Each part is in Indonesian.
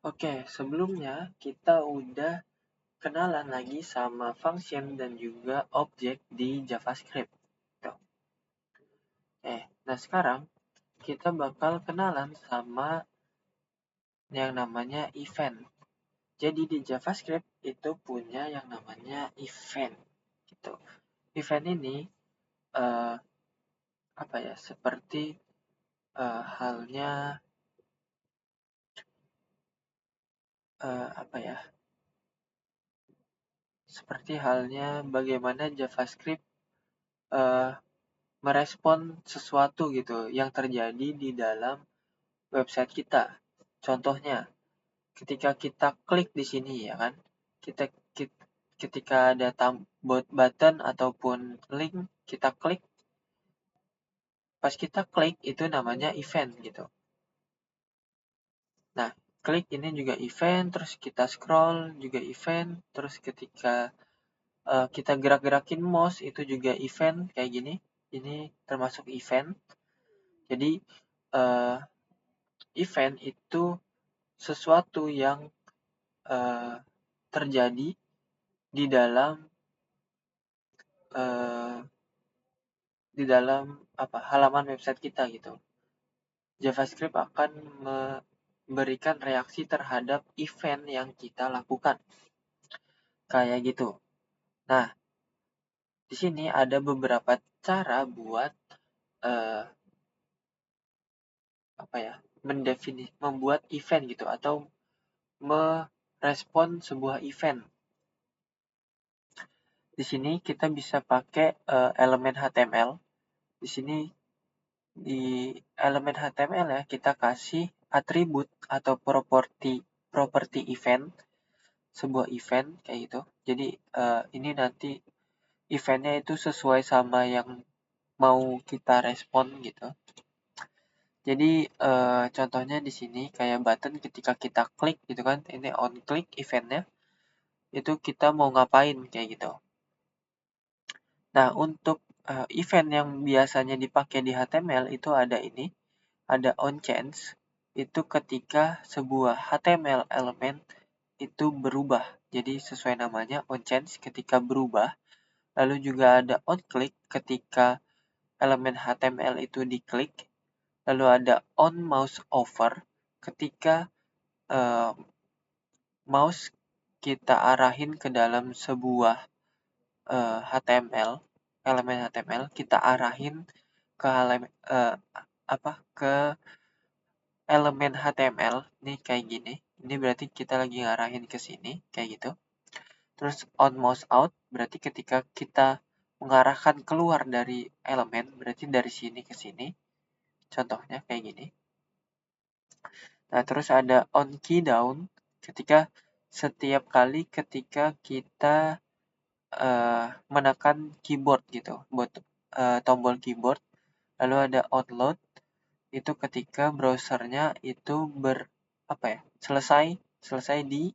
Oke, sebelumnya kita udah kenalan lagi sama function dan juga objek di JavaScript. Tuh. Nah sekarang kita bakal kenalan sama yang namanya event. Jadi di JavaScript itu punya yang namanya event. Gitu. Event ini uh, apa ya? Seperti halnya apa ya? Seperti halnya bagaimana JavaScript uh, merespon sesuatu gitu yang terjadi di dalam website kita. Contohnya, ketika kita klik di sini ya kan, kita, ketika ada button ataupun link, kita klik, pas kita klik itu namanya event gitu. Nah, klik ini juga event, terus kita scroll juga event, terus ketika kita gerak-gerakin mouse itu juga event kayak gini. Ini termasuk event. Jadi event itu sesuatu yang terjadi di dalam halaman website kita gitu. JavaScript akan memberikan reaksi terhadap event yang kita lakukan. Kayak gitu. Nah, di sini ada beberapa cara buat membuat event gitu atau merespon sebuah event. Di sini kita bisa pakai elemen HTML. Di sini di elemen HTML ya kita kasih atribut atau properti event, sebuah event kayak gitu. Jadi ini nanti eventnya itu sesuai sama yang mau kita respon gitu. Jadi contohnya di sini kayak button ketika kita klik gitu kan, ini on click eventnya itu kita mau ngapain kayak gitu. Nah untuk event yang biasanya dipakai di HTML itu ada ini, ada onChange, itu ketika sebuah HTML element itu berubah. Jadi sesuai namanya onChange ketika berubah. Lalu juga ada onClick ketika elemen HTML itu diklik. Lalu ada onMouseOver ketika mouse kita arahin ke dalam sebuah HTML, elemen HTML, kita arahin ke elemen HTML nih kayak gini. Ini berarti kita lagi ngarahin ke sini kayak gitu. Terus on mouse out berarti ketika kita mengarahkan keluar dari elemen berarti dari sini ke sini. Contohnya kayak gini. Nah, terus ada on key down ketika setiap kali ketika kita menekan keyboard gitu, buat tombol keyboard. Lalu ada onload itu ketika browsernya itu selesai di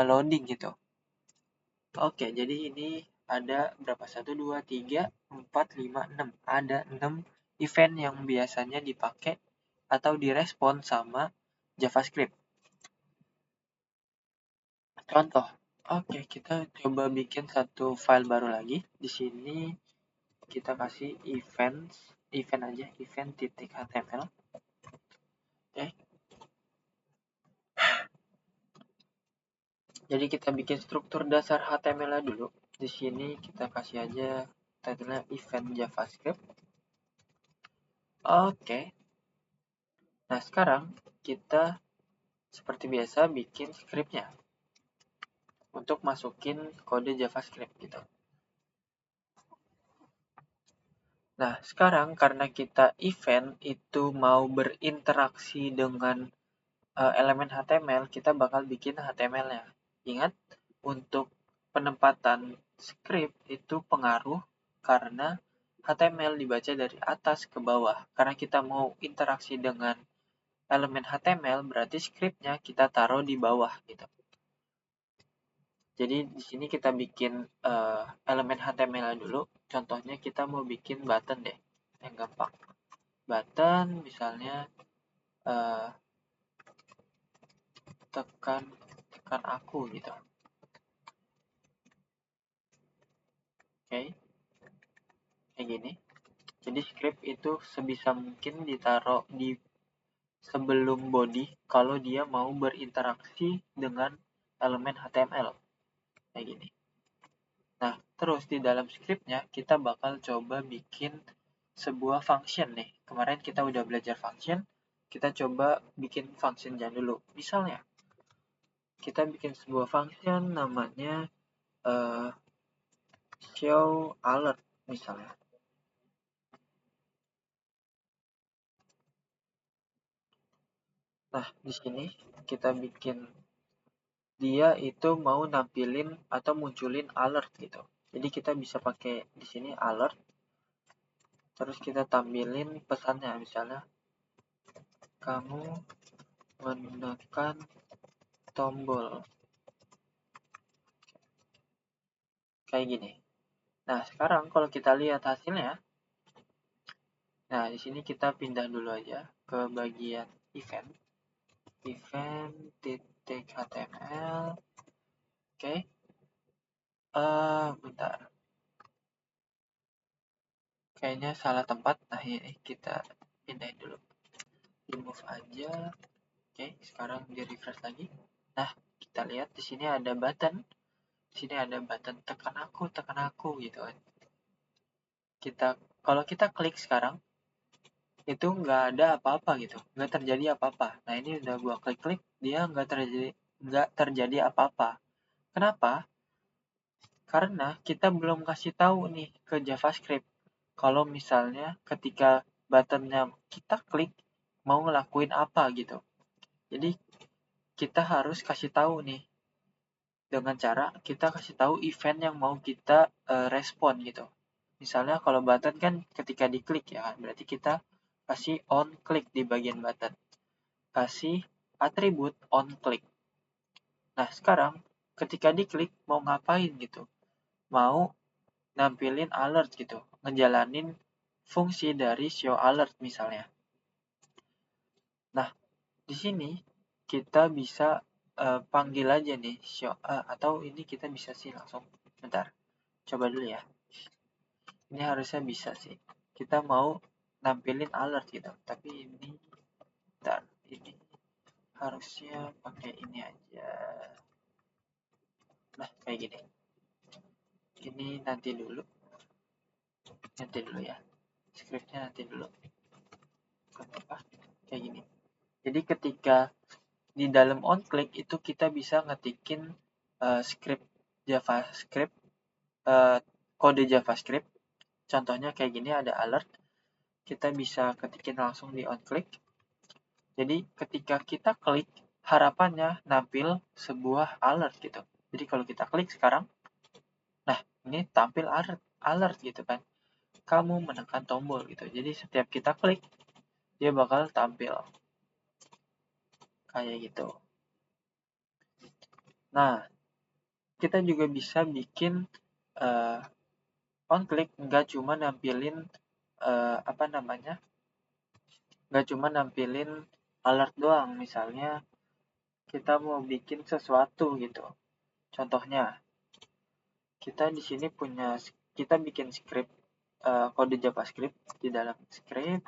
loading gitu. Oke, jadi ini ada berapa? 1, 2, 3, 4, 5, 6. Ada 6 event yang biasanya dipakai atau direspon sama JavaScript. Contoh. Oke, kita coba bikin satu file baru lagi. Di sini kita kasih event aja, event.html. Oke. Jadi kita bikin struktur dasar HTML dulu. Di sini kita kasih aja title-nya event JavaScript. Oke. Nah, sekarang kita seperti biasa bikin scriptnya untuk masukin kode JavaScript gitu. Nah, sekarang karena kita event itu mau berinteraksi dengan elemen HTML, kita bakal bikin HTML-nya. Ingat, untuk penempatan script itu pengaruh karena HTML dibaca dari atas ke bawah. Karena kita mau interaksi dengan elemen HTML, berarti scriptnya kita taruh di bawah gitu. Jadi di sini kita bikin elemen HTML dulu. Contohnya kita mau bikin button deh, yang gampang. Button misalnya tekan aku gitu. Oke, kayak gini. Jadi script itu sebisa mungkin ditaruh di sebelum body kalau dia mau berinteraksi dengan elemen HTML kayak gini. Nah, terus di dalam scriptnya kita bakal coba bikin sebuah function nih. Kemarin kita udah belajar function, kita coba bikin functionnya dulu. Misalnya, kita bikin sebuah function namanya show alert misalnya. Nah, di sini kita bikin dia itu mau nampilin atau munculin alert gitu. Jadi kita bisa pakai di sini alert. Terus kita tampilin pesannya misalnya kamu menekan tombol kayak gini. Nah, sekarang kalau kita lihat hasilnya, nah di sini kita pindah dulu aja ke bagian event. Event.html. Oke. Bentar. Kayaknya salah tempat. Nah, ini kita pindahin dulu. Remove aja. Oke, sekarang di refresh lagi. Nah, kita lihat di sini ada button. Di sini ada button tekan aku gitu kan. Kalau kita klik sekarang, itu nggak ada apa-apa gitu, nggak terjadi apa-apa. Nah, ini udah gua klik-klik, dia nggak terjadi apa-apa. Kenapa? Karena kita belum kasih tahu nih ke JavaScript kalau misalnya ketika buttonnya kita klik mau ngelakuin apa gitu. Jadi kita harus kasih tahu nih dengan cara kita kasih tahu event yang mau kita respon gitu. Misalnya kalau button kan ketika diklik ya kan, berarti kita kasih on click di bagian button. Kasih atribut on click. Nah, sekarang ketika diklik mau ngapain gitu? Mau nampilin alert gitu, ngejalanin fungsi dari show alert misalnya. Nah, di sini kita bisa panggil aja nih show atau ini kita bisa sih langsung. Bentar, coba dulu ya. Ini harusnya bisa sih. Kita mau nampilin alert gitu, tapi ini bentar, ini harusnya pakai ini aja. Nah, kayak gini. Ini nanti dulu ya. Scriptnya nanti dulu. Kenapa? Kayak gini. Jadi ketika di dalam onClick itu kita bisa ngetikin script JavaScript, kode JavaScript. Contohnya kayak gini ada alert. Kita bisa ketikin langsung di onClick. Jadi ketika kita klik, harapannya nampil sebuah alert gitu. Jadi kalau kita klik sekarang, nah ini tampil alert gitu kan. Kamu menekan tombol gitu. Jadi setiap kita klik, dia bakal tampil kayak gitu. Nah, kita juga bisa bikin on-click nggak cuma nampilin nggak cuma nampilin alert doang. Misalnya kita mau bikin sesuatu gitu. Contohnya, kita di sini kita bikin script kode JavaScript di dalam script.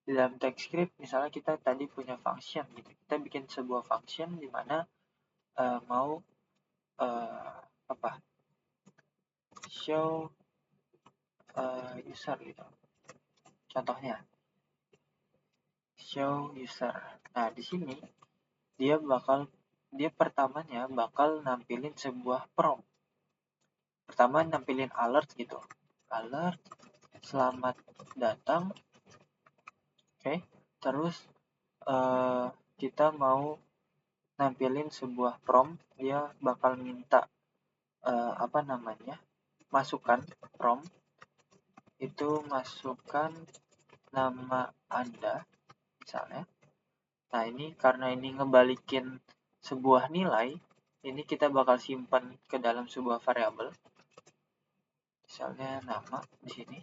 Di dalam text script, misalnya kita tadi punya function gitu. Kita bikin sebuah function di mana mau show user gitu. Contohnya show user. Nah, di sini dia pertamanya bakal nampilin sebuah prompt. Pertama nampilin alert gitu. Alert, selamat datang. Oke. Terus kita mau nampilin sebuah prompt, dia bakal minta masukan prompt. Itu masukkan nama Anda misalnya. Nah, ini karena ini ngebalikin sebuah nilai, ini kita bakal simpan ke dalam sebuah variabel. Misalnya nama di sini.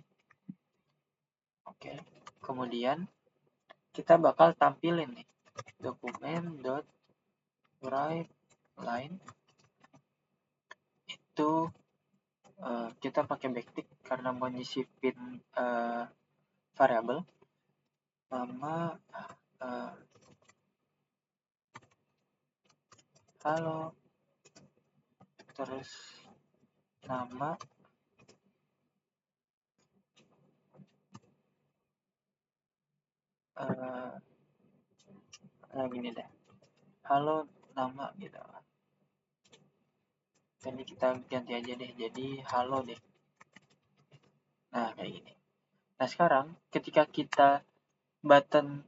Oke. Kemudian kita bakal tampilin nih dokumen write line itu kita pakai backtick karena mau nyisipin variabel nama halo, terus nama gini deh, halo nama gitu. Jadi kita ganti aja deh, jadi halo deh. Nah kayak gini. Nah sekarang ketika button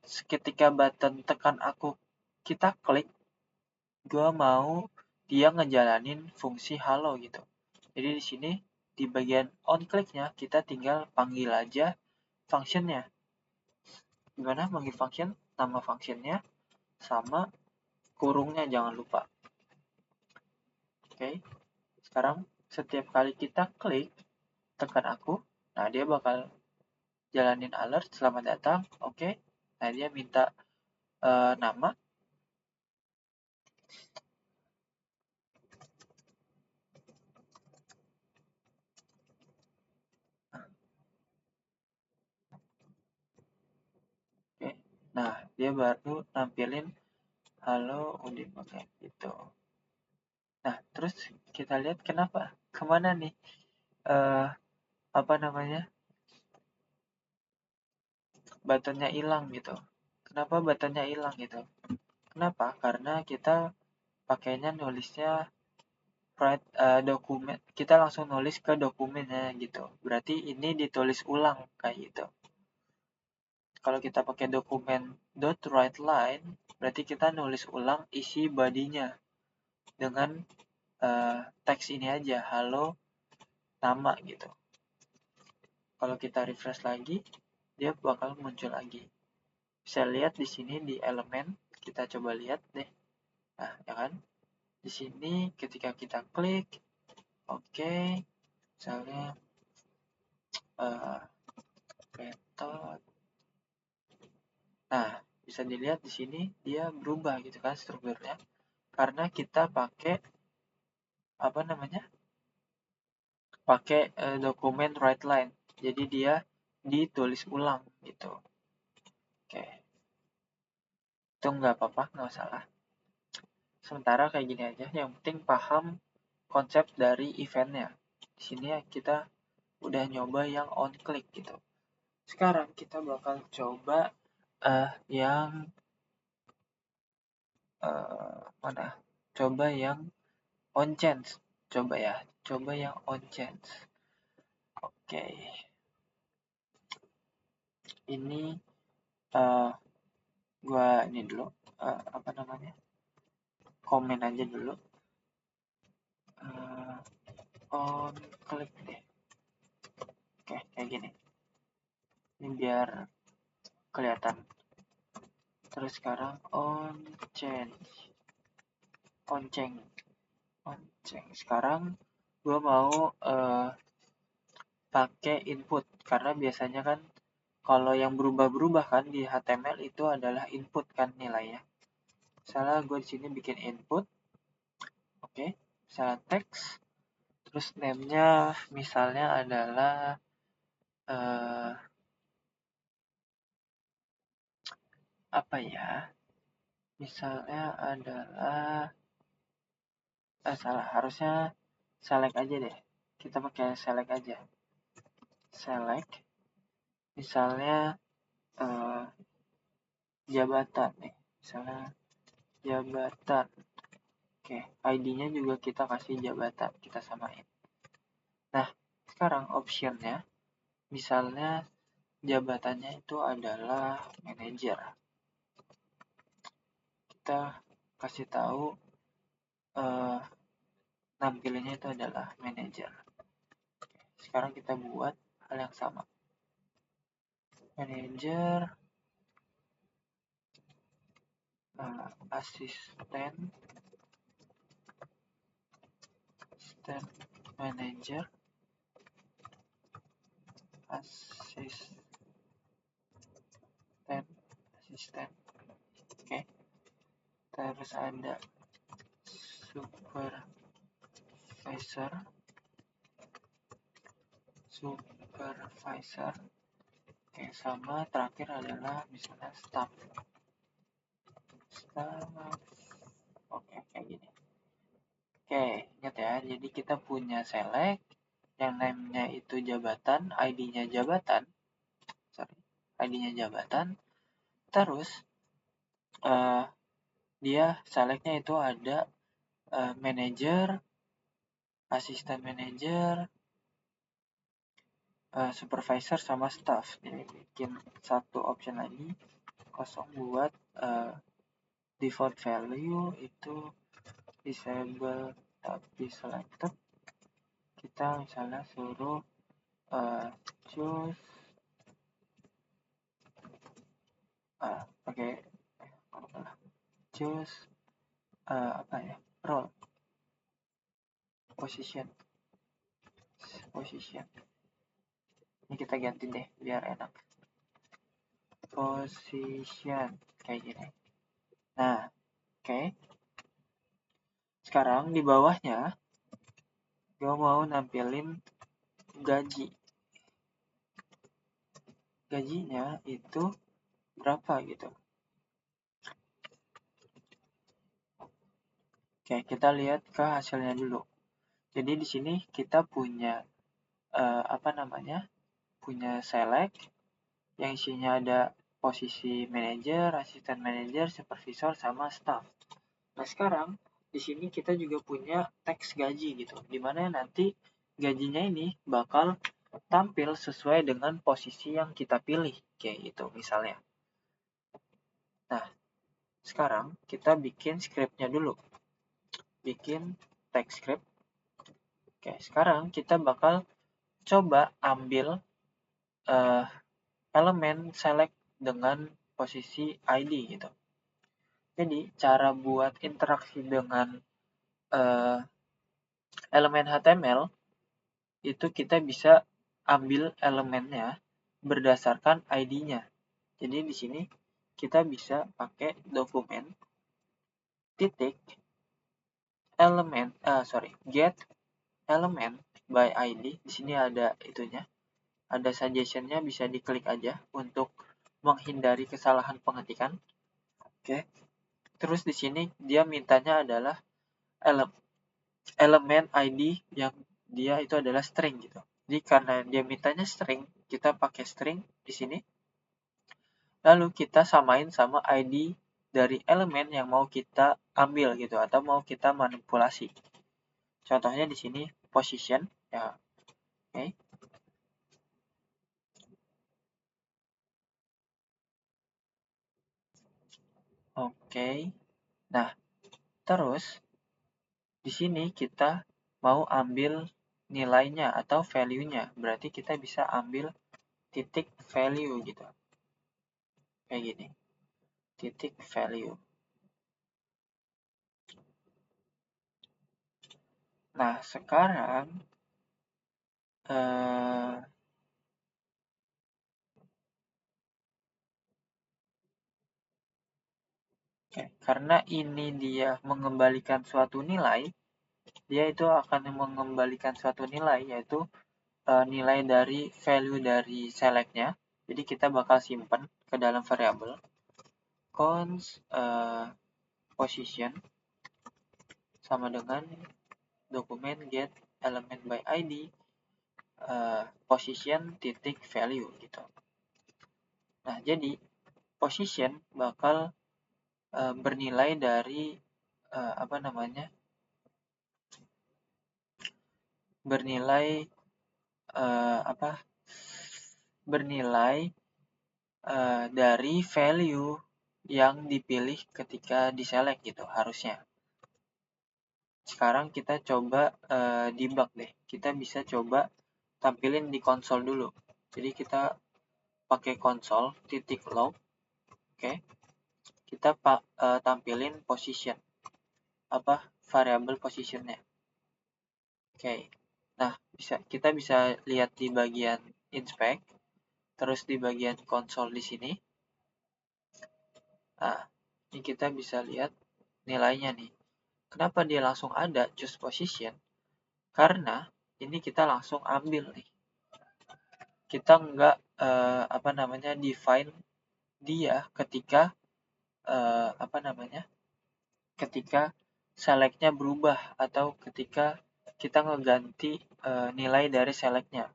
tekan aku, kita klik, gua mau dia ngejalanin fungsi halo gitu. Jadi di sini di bagian on click-nya kita tinggal panggil aja functionnya. Gimana panggil function? Nama functionnya sama kurungnya jangan lupa. Oke. Sekarang setiap kali kita klik tekan aku, nah dia bakal jalanin alert selamat datang. Oke. Nah dia minta nama. Oke. Nah, dia baru nampilin halo Udin pakai gitu. Nah, terus kita lihat kenapa? Kemana nih? Apa namanya? Buttonnya hilang gitu. Kenapa buttonnya hilang gitu? Kenapa? Karena kita pakainya nulisnya write dokumen. Kita langsung nulis ke dokumennya gitu. Berarti ini ditulis ulang kayak gitu. Kalau kita pakai dokumen .write line, berarti kita nulis ulang isi bodinya dengan teks ini aja, halo nama gitu. Kalau kita refresh lagi, dia bakal muncul lagi. Bisa lihat di sini di elemen, kita coba lihat deh. Nah, ya kan? Di sini ketika kita klik, oke, misalnya method. Nah, bisa dilihat di sini dia berubah gitu kan strukturnya. Karena kita pakai apa namanya? Pakai dokumen write line. Jadi dia ditulis ulang gitu. Oke. Itu nggak apa-apa, nggak masalah. Sementara kayak gini aja, yang penting paham konsep dari eventnya. Di sini kita udah nyoba yang on click gitu. Sekarang kita bakal coba yang mana? Coba yang on chance. Coba ya, coba yang on chance. Oke. Ini gua ini dulu apa namanya? Komen aja dulu. On click deh. Oke, kayak gini. Ini biar kelihatan. Terus sekarang on change. Onceng. Sekarang gue mau pakai input karena biasanya kan kalau yang berubah-berubah kan di HTML itu adalah input kan nilainya. Misalnya gue di sini bikin input, oke, misalnya teks, terus name-nya misalnya adalah apa ya? Misalnya adalah salah, harusnya select aja deh. Kita pakai select aja. Select, misalnya jabatan nih, misalnya jabatan. Oke, ID-nya juga kita kasih jabatan, kita samain. Nah, sekarang optionnya, misalnya jabatannya itu adalah manager. Kita kasih tahu nampilannya itu adalah manager. Sekarang kita buat hal yang sama. Manager, asisten manager, asisten. Oke. Terus ada supervisor. Oke, sama terakhir adalah misalnya staff. Oke, kayak gini. Oke, ingat ya, jadi kita punya select yang name-nya itu jabatan, ID-nya jabatan, ID-nya jabatan, terus dia select-nya itu ada manager, asisten manager, supervisor sama staff. Jadi bikin satu option lagi kosong buat default value itu disable tapi selected. Kita misalnya suruh choose choose apa ya, role, position. Ini kita ganti deh biar enak. Position kayak gini. Nah, oke. Sekarang di bawahnya gue mau nampilin gaji. Gajinya itu berapa gitu. Oke, kita lihat ke hasilnya dulu. Jadi di sini kita punya punya select yang isinya ada posisi manager, asisten manager, supervisor sama staff. Nah, sekarang di sini kita juga punya teks gaji gitu. Dimana nanti gajinya ini bakal tampil sesuai dengan posisi yang kita pilih kayak gitu misalnya. Nah, sekarang kita bikin scriptnya dulu. Bikin text script. Oke, sekarang kita bakal coba ambil elemen select dengan posisi ID gitu. Jadi, cara buat interaksi dengan elemen HTML itu kita bisa ambil elemennya berdasarkan ID-nya. Jadi di sini kita bisa pakai dokumen titik get element by ID. Di sini ada itunya, ada suggestion-nya, bisa diklik aja untuk menghindari kesalahan pengetikan. Oke. Terus di sini dia mintanya adalah elemen ID yang dia itu adalah string gitu. Jadi karena dia mintanya string, kita pakai string di sini. Lalu kita samain sama ID dari elemen yang mau kita ambil gitu atau mau kita manipulasi. Contohnya di sini position ya. Oke. Oke. Nah, terus di sini kita mau ambil nilainya atau value-nya. Berarti kita bisa ambil titik value gitu. Kayak gini. Titik value. Nah, sekarang karena ini dia mengembalikan suatu nilai, dia itu akan mengembalikan suatu nilai, yaitu nilai dari value dari select-nya. Jadi kita bakal simpan ke dalam variabel const position sama dengan dokumen get element by ID position titik value gitu. Nah, jadi position bakal bernilai dari bernilai dari value yang dipilih ketika diselect gitu harusnya. Sekarang kita coba debug deh. Kita bisa coba tampilin di konsol dulu. Jadi kita pakai konsol .log. Oke. Kita tampilin position. Variabel positionnya. Oke. Nah, kita bisa lihat di bagian inspect, terus di bagian konsol di sini. Nah, ini kita bisa lihat nilainya nih. Kenapa dia langsung ada choose position? Karena ini kita langsung ambil nih. Kita nggak define dia ketika ketika selectnya berubah atau ketika kita ngeganti nilai dari selectnya.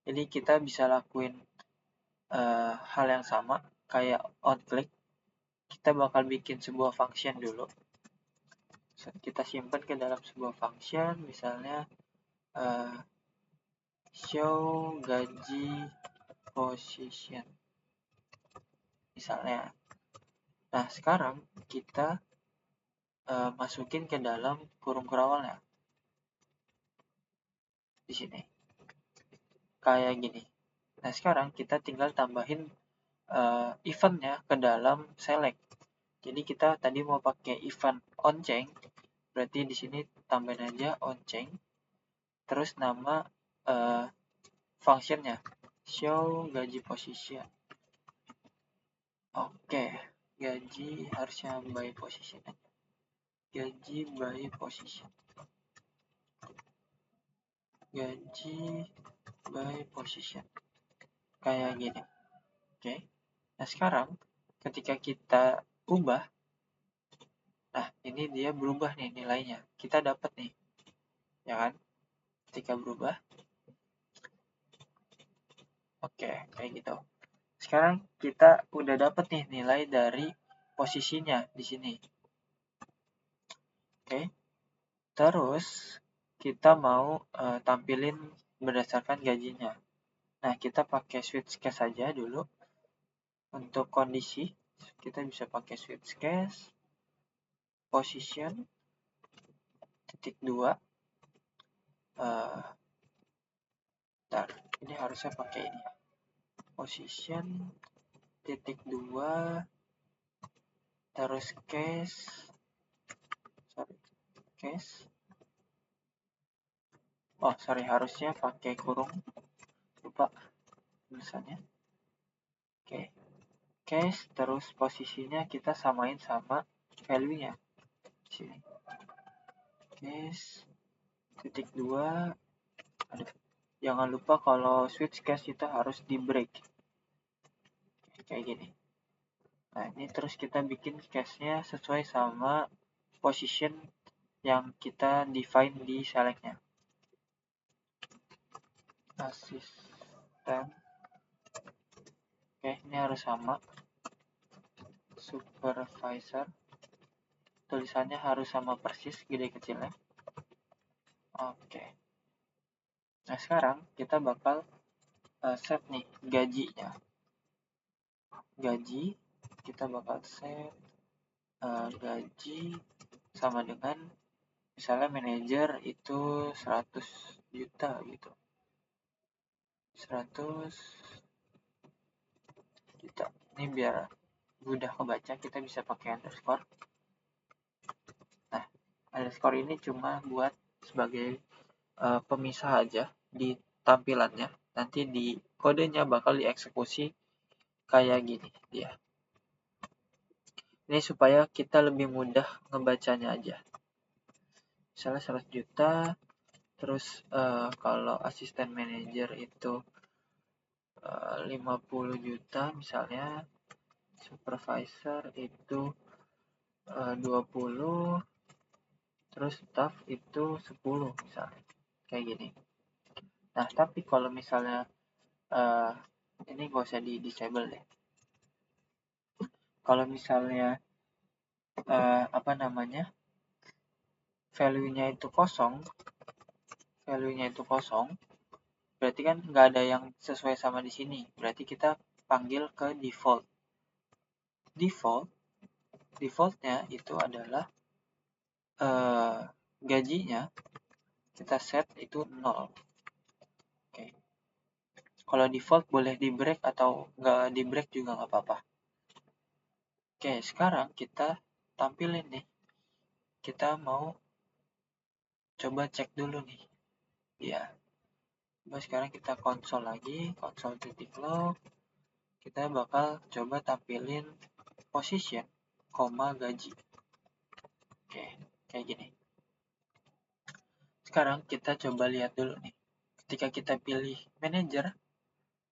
Jadi kita bisa lakuin hal yang sama kayak on click. Kita bakal bikin sebuah function dulu. Kita simpan ke dalam sebuah function, misalnya show gaji position misalnya. Nah, sekarang kita masukin ke dalam kurung kerawalnya di sini kayak gini. Nah, sekarang kita tinggal tambahin eventnya ke dalam select. Jadi kita tadi mau pakai event on change, berarti di sini tambahin aja on change, terus nama functionnya show gaji position. Oke, gaji harusnya by position aja. Gaji by position. Gaji by position. Kayak gini. Oke. Nah, sekarang ketika kita ubah, nah ini dia berubah nih nilainya. Kita dapat nih. Ya kan? Ketika berubah. Oke, kayak gitu. Sekarang kita udah dapat nih nilai dari posisinya di sini. Oke. Terus kita mau tampilin berdasarkan gajinya. Nah, kita pakai switch case saja dulu. Untuk kondisi, kita bisa pakai switch case, position, titik 2. Bentar, ini harusnya pakai ini ya. Position, titik 2, terus case, harusnya pakai kurung, lupa tulisannya. Oke, case, terus posisinya kita samain sama value-nya di sini. Case, titik 2, jangan lupa kalau switch case itu harus di break kayak gini. Nah, ini terus kita bikin case-nya sesuai sama position yang kita define di select-nya. Asisten. Oke, ini harus sama. Supervisor. Tulisannya harus sama persis, gede kecilnya. Oke. Nah, sekarang kita bakal set nih gajinya. Gaji, kita bakal set gaji sama dengan misalnya manajer itu 100 juta gitu. 100 juta. Ini biar mudah kebaca, kita bisa pakai underscore. Nah, underscore ini cuma buat sebagai pemisah aja di tampilannya. Nanti di kodenya bakal dieksekusi kayak gini dia. Ini supaya kita lebih mudah ngebacanya aja. Misalnya 100 juta, terus kalau asisten manajer itu 50 juta misalnya, supervisor itu 20, terus staff itu 10 misalnya, kayak gini. Nah, tapi kalau misalnya ini gak usah di disable deh. Kalau misalnya value-nya itu kosong, berarti kan nggak ada yang sesuai sama di sini. Berarti kita panggil ke default. Defaultnya itu adalah gajinya kita set itu 0. Oke. Kalau default boleh di break atau nggak di break juga nggak apa-apa. Oke, sekarang kita tampilin nih. Kita mau coba cek dulu nih. Ya. Coba sekarang kita konsol lagi, console.log. Kita bakal coba tampilin position, gaji. Oke, kayak gini. Sekarang kita coba lihat dulu nih. Ketika kita pilih manajer,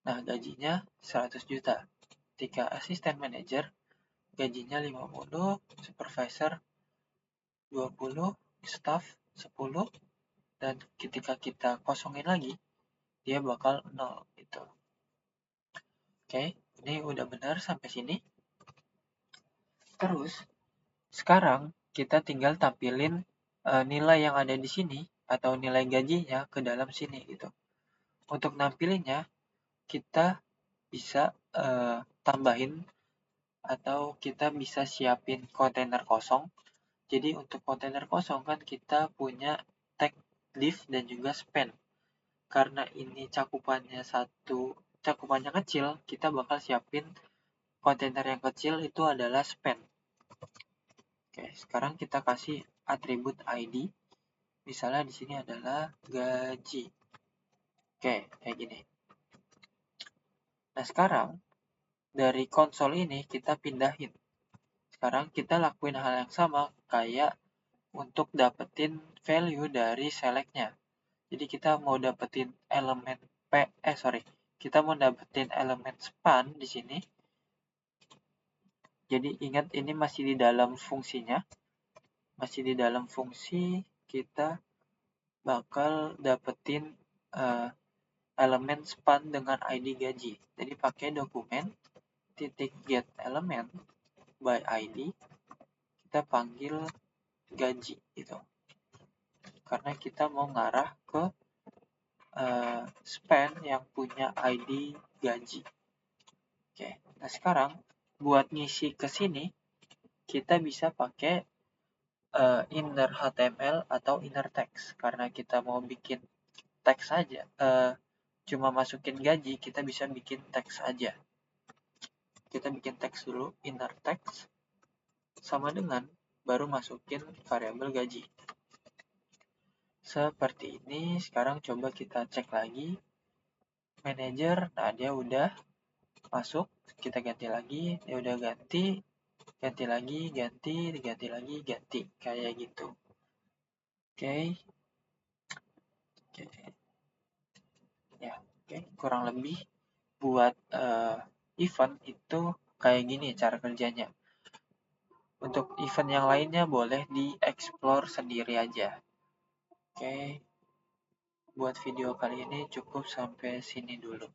nah gajinya 100 juta. Ketika asisten manajer, gajinya 50, supervisor 20, staff 10, dan ketika kita kosongin lagi, dia bakal 0 gitu. Oke, ini udah benar sampai sini. Terus, sekarang kita tinggal tampilin nilai yang ada di sini atau nilai gajinya ke dalam sini gitu. Untuk nampilinnya, kita bisa tambahin atau kita bisa siapin kontainer kosong. Jadi untuk kontainer kosong kan kita punya tag div dan juga span. Karena ini cakupannya kecil, kita bakal siapin kontainer yang kecil itu adalah span. Oke, sekarang kita kasih atribut ID. Misalnya di sini adalah gaji. Oke, kayak gini. Nah, sekarang dari konsol ini kita pindahin. Sekarang kita lakuin hal yang sama kayak untuk dapetin value dari select-nya. Jadi kita mau dapetin elemen kita mau dapetin elemen span di sini. Jadi ingat ini masih di dalam fungsinya. Masih di dalam fungsi, kita bakal dapetin elemen span dengan ID gaji. Jadi pakai dokumen titik get element by ID, kita panggil gaji gitu. Karena kita mau ngarah ke span yang punya ID gaji. Oke, nah sekarang buat ngisi ke sini kita bisa pakai inner HTML atau inner text. Karena kita mau bikin teks aja, cuma masukin gaji, kita bisa bikin teks aja. Kita bikin teks dulu, inner text, sama dengan baru masukin variabel gaji. Seperti ini. Sekarang coba kita cek lagi manajer. Nah, dia udah masuk. Kita ganti lagi, dia udah ganti lagi, ganti lagi, ganti. Kayak gitu. Oke. Ya, oke. Kurang lebih buat event itu kayak gini cara kerjanya. Untuk event yang lainnya boleh di-explore sendiri aja. Oke. Buat video kali ini cukup sampai sini dulu.